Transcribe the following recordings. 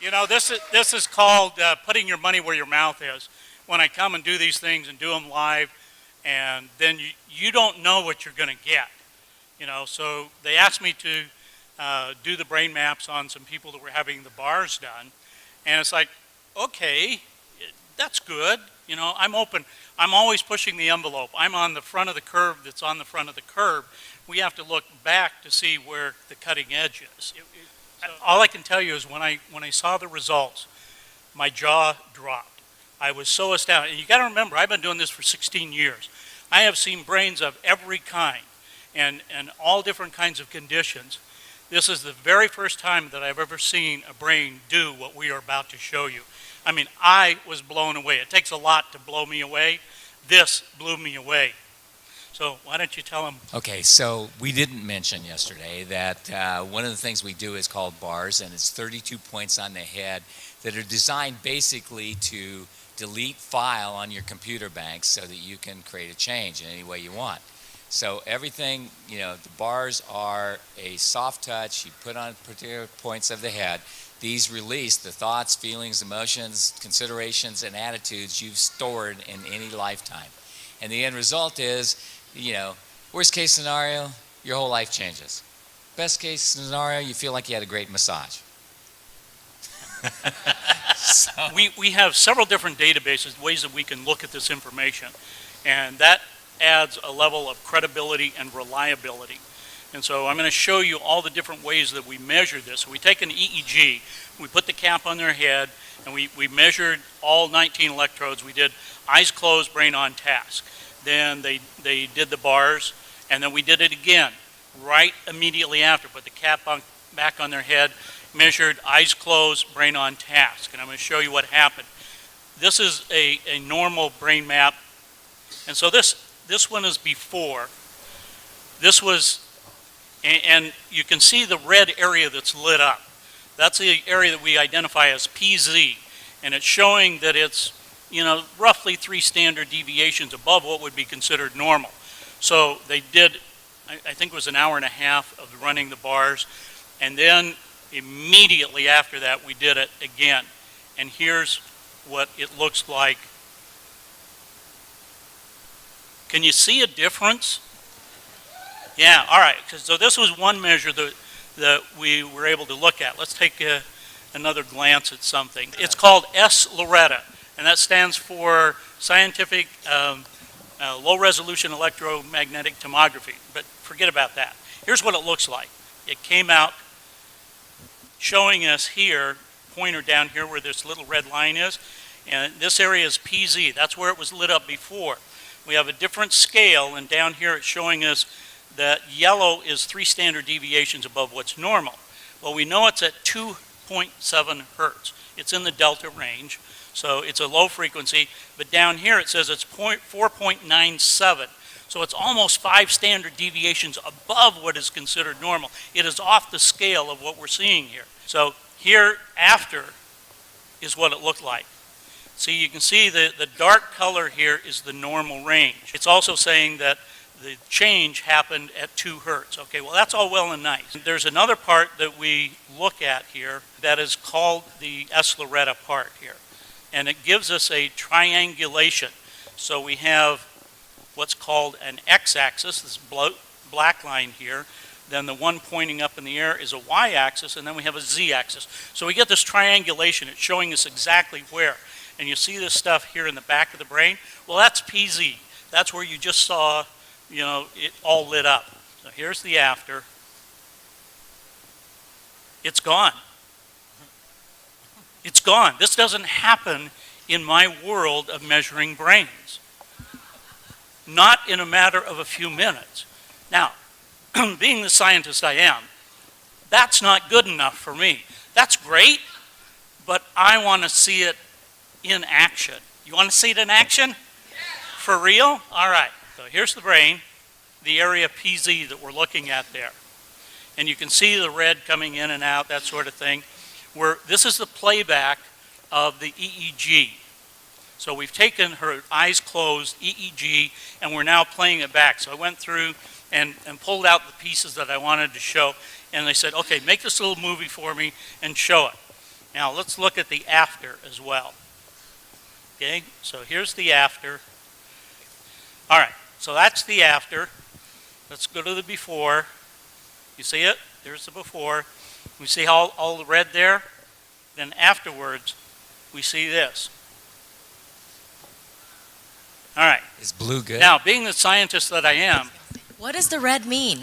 You know, this is called putting your money where your mouth is. When I come and do these things and do them live, and then you don't know what you're going to get. You know, so they asked me to do the brain maps on some people that were having the bars done, and it's like, okay, that's good. You know, I'm open. I'm always pushing the envelope. I'm on the front of the curve that's on the front of the curve. We have to look back to see where the cutting edge is. All I can tell you is when I saw the results, my jaw dropped. I was so astounded. And you got to remember, I've been doing this for 16 years. I have seen brains of every kind and all different kinds of conditions. This is the very first time that I've ever seen a brain do what we are about to show you. I mean, I was blown away. It takes a lot to blow me away. This blew me away. So why don't you tell them? Okay, so we didn't mention yesterday that one of the things we do is called bars, and it's 32 points on the head that are designed basically to delete file on your computer bank so that you can create a change in any way you want. So everything, you know, the bars are a soft touch. You put on particular points of the head. These release the thoughts, feelings, emotions, considerations, and attitudes you've stored in any lifetime. And the end result is, you know, worst case scenario, your whole life changes. Best case scenario, you feel like you had a great massage. So. We have several different databases, ways that we can look at this information, and that adds a level of credibility and reliability. And so I'm going to show you all the different ways that we measure this. So we take an EEG, we put the cap on their head, and we measured all 19 electrodes. We did eyes closed, brain on task. Then they did the bars, and then we did it again right immediately after. Put the cap back on their head, measured eyes closed, brain on task. And I'm going to show you what happened. This is a normal brain map. And so this one is before. This was, and you can see the red area that's lit up. That's the area that we identify as PZ. And it's showing that it's, you know, roughly 3 standard deviations above what would be considered normal. So they did, I think it was an hour and a half of running the bars. And then immediately after that, we did it again. And here's what it looks like. Can you see a difference? Yeah, all right. So this was one measure that we were able to look at. Let's take another glance at something. It's called S-Loretta, and that stands for Scientific Low-Resolution Electromagnetic Tomography. But forget about that. Here's what it looks like. It came out showing us here, pointer down here where this little red line is, and this area is PZ. That's where it was lit up before. We have a different scale, and down here it's showing us that yellow is 3 standard deviations above what's normal. Well, we know it's at 2.7 hertz. It's in the delta range, so it's a low frequency, but down here it says it's 4.97. So it's almost 5 standard deviations above what is considered normal. It is off the scale of what we're seeing here. So here after is what it looked like. See, you can see the dark color here is the normal range. It's also saying that the change happened at 2 hertz. Okay, well that's all well and nice. There's another part that we look at here that is called the S-Loretta part here. And it gives us a triangulation. So we have what's called an x-axis, this black line here. Then the one pointing up in the air is a y-axis, and then we have a z-axis. So we get this triangulation. It's showing us exactly where. And you see this stuff here in the back of the brain? Well, that's PZ. That's where you just saw, you know, it all lit up. So here's the after. It's gone. It's gone. This doesn't happen in my world of measuring brains. Not in a matter of a few minutes. Now, being the scientist I am, that's not good enough for me. That's great, but I want to see it in action. You want to see it in action? Yeah. For real? All right. So here's the brain, the area PZ that we're looking at there. And you can see the red coming in and out, that sort of thing. This is the playback of the EEG. So we've taken her eyes closed EEG, and we're now playing it back. So I went through and pulled out the pieces that I wanted to show, and they said, okay, make this little movie for me and show it. Now let's look at the after as well. Okay, so here's the after. All right, so that's the after. Let's go to the before. You see it? There's the before. We see all the red there. Then afterwards, we see this. All right. Is blue good? Now, being the scientist that I am, What does the red mean,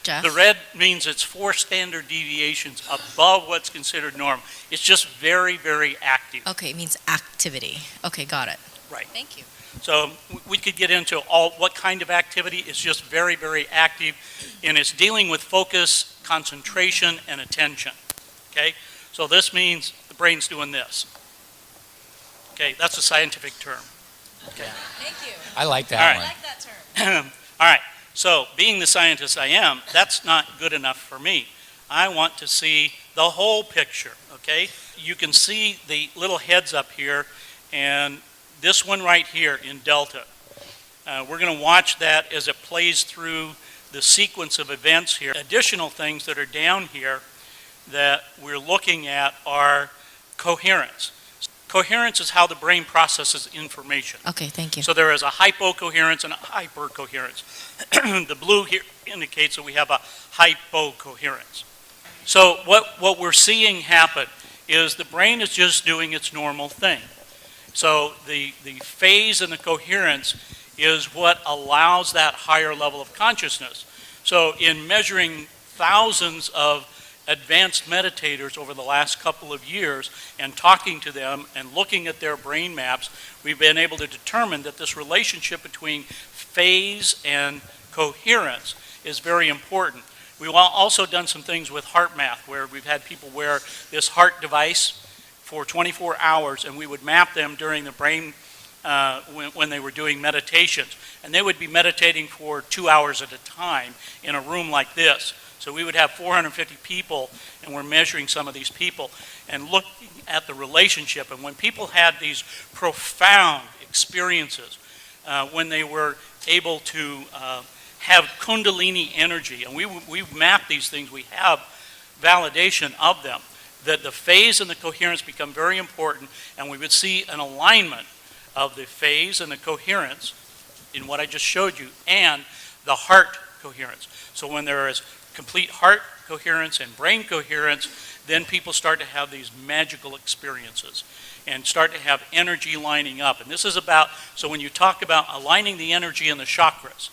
Jeff? the red means it's 4 standard deviations above what's considered normal. It's just very, very active. Okay, it means activity. Okay, got it. Right. Thank you. So we could get into what kind of activity. It's just very, very active, and it's dealing with focus, concentration, and attention. Okay? So this means the brain's doing this. Okay, that's a scientific term. Okay. Thank you. I like that All right. one. like that term. All right, so being the scientist I am, that's not good enough for me. I want to see the whole picture, okay? You can see the little heads up here, and this one right here in delta. We're going to watch that as it plays through the sequence of events here. Additional things that are down here that we're looking at are coherence. Coherence is how the brain processes information. Okay, thank you. So there is a hypocoherence and a hypercoherence. The blue here indicates that we have a hypocoherence. So what we're seeing happen is the brain is just doing its normal thing. So the phase and the coherence is what allows that higher level of consciousness. So in measuring thousands of advanced meditators over the last couple of years and talking to them and looking at their brain maps, we've been able to determine that this relationship between phase and coherence is very important. We've also done some things with heart math where we've had people wear this heart device for 24 hours, and we would map them during the brain when they were doing meditations. And they would be meditating for 2 hours at a time in a room like this. So we would have 450 people, and we're measuring some of these people and looking at the relationship. And when people had these profound experiences, when they were able to have kundalini energy, and we've mapped these things, we have validation of them, that the phase and the coherence become very important, and we would see an alignment of the phase and the coherence in what I just showed you, and the heart coherence. So when there is complete heart coherence and brain coherence, then people start to have these magical experiences and start to have energy lining up. And this is about, so when you talk about aligning the energy in the chakras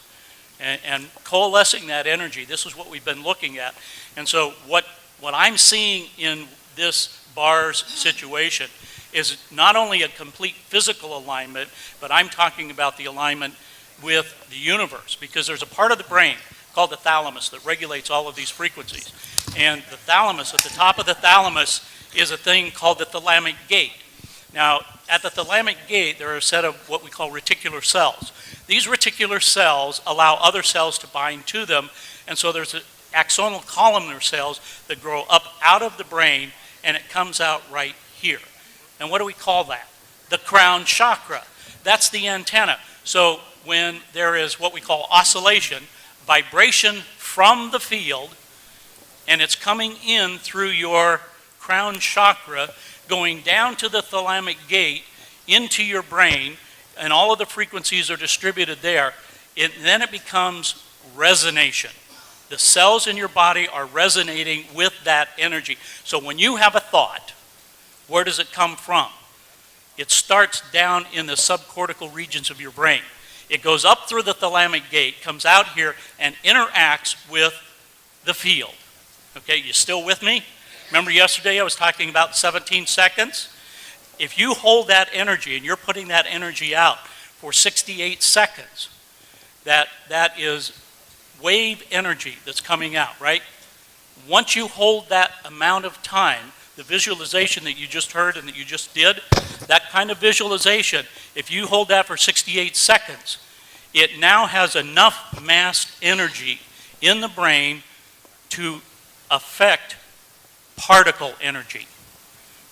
and coalescing that energy, this is what we've been looking at. And so what I'm seeing in this bars situation is not only a complete physical alignment, but I'm talking about the alignment with the universe, because there's a part of the brain called the thalamus that regulates all of these frequencies. And the thalamus, at the top of the thalamus, is a thing called the thalamic gate. Now, at the thalamic gate, there are a set of what we call reticular cells. These reticular cells allow other cells to bind to them, and so there's axonal columnar cells that grow up out of the brain, and it comes out right here. And what do we call that? The crown chakra. That's the antenna. So when there is what we call oscillation, vibration from the field, and it's coming in through your crown chakra, going down to the thalamic gate, into your brain, and all of the frequencies are distributed there, then it becomes resonation. The cells in your body are resonating with that energy. So when you have a thought, where does it come from? It starts down in the subcortical regions of your brain. It goes up through the thalamic gate, comes out here, and interacts with the field. Okay, you still with me? Remember yesterday I was talking about 17 seconds? If you hold that energy and you're putting that energy out for 68 seconds, that is wave energy that's coming out, right? Once you hold that amount of time, the visualization that you just heard and that you just did, that kind of visualization, if you hold that for 68 seconds, it now has enough mass energy in the brain to affect particle energy.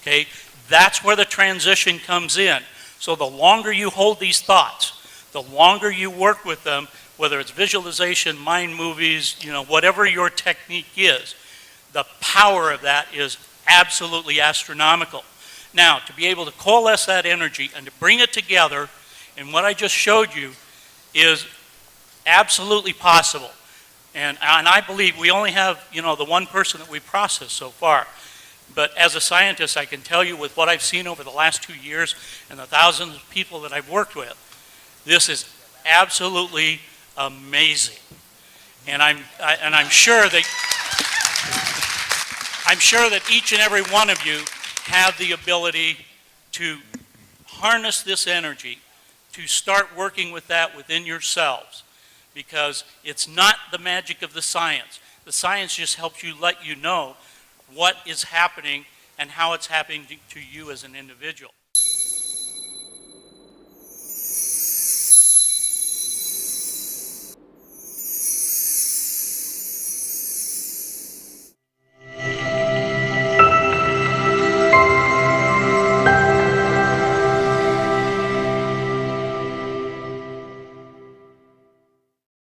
Okay? That's where the transition comes in. So the longer you hold these thoughts, the longer you work with them, whether it's visualization, mind movies, whatever your technique is, the power of that is absolutely astronomical. Now, to be able to coalesce that energy and to bring it together in what I just showed you is absolutely possible. And I believe we only have, the one person that we processed so far. But as a scientist, I can tell you with what I've seen over the last 2 years and the thousands of people that I've worked with, this is absolutely amazing. And I'm sure that each and every one of you have the ability to harness this energy, to start working with that within yourselves, because it's not the magic of the science. The science just helps you let you know what is happening and how it's happening to you as an individual.